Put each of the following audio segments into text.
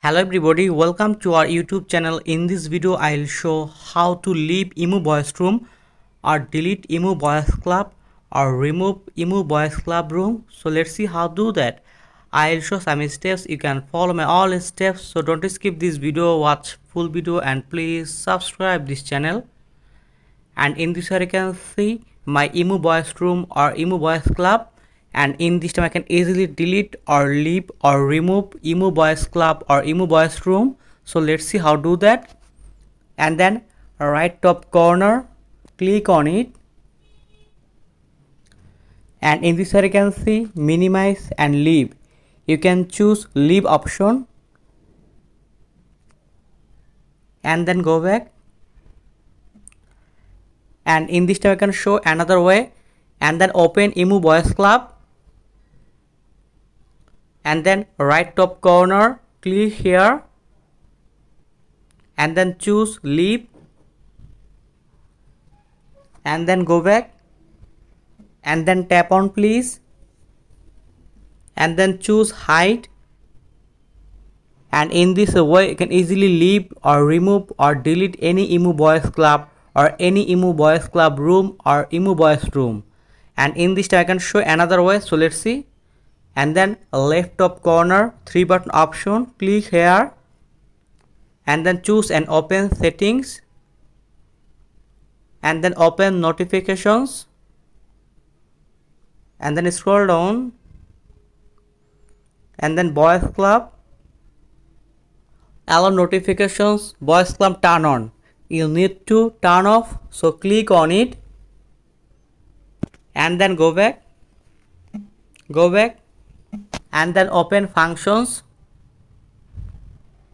Hello everybody, welcome to our YouTube channel. In this video I'll show how to leave Emu Boys Room or delete Emu Boys Club or remove Emu Boys Club room. So let's see how to do that. I'll show some steps. You can follow my all steps, so don't skip this video, watch full video and please subscribe this channel. And in this you can see my Emu Boys Room or Emu Boys Club. And in this time I can easily delete or leave or remove Emu Boys Club or Emu Boys Room. So let's see how to do that. And then right top corner, click on it. And in this area you can see minimize and leave. You can choose leave option. And then go back. And in this time I can show another way. And then open Emu Boys Club. And then right top corner, click here and then choose leave and then go back and then tap on please and then choose hide. And in this way you can easily leave or remove or delete any Emu Boys Club or any Emu Boys Club room or Emu Boys room. And in this time I can show another way, so let's see. And then left top corner, 3 button option, click here and then choose and open settings and then open notifications and then scroll down and then Boys Club, allow notifications, Boys Club turn on. You need to turn off, so click on it and then go back and then open functions.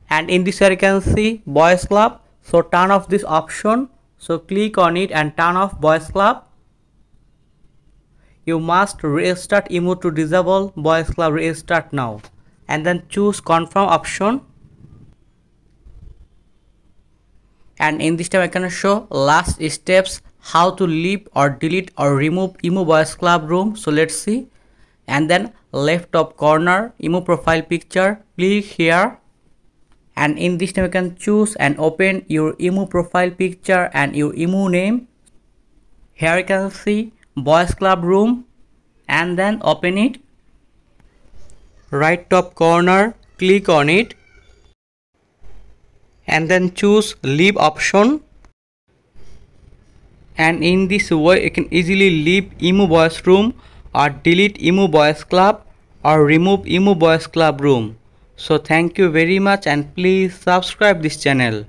And in this area you can see Boys Club, so turn off this option, so click on it and turn off Boys Club. You must restart Emu to disable Boys Club, restart now and then choose confirm option. And in this time I can show last steps how to leave or delete or remove Emu Boys Club room. So let's see. And then left top corner, Emu profile picture, click here and in this time you can choose and open your Emu profile picture and your Emu name. Here you can see Boys Club room and then open it. Right top corner, click on it and then choose leave option. And in this way you can easily leave Emu Boys room or delete Emu Boys Club or remove Emu Boys Club room. So thank you very much and please subscribe this channel.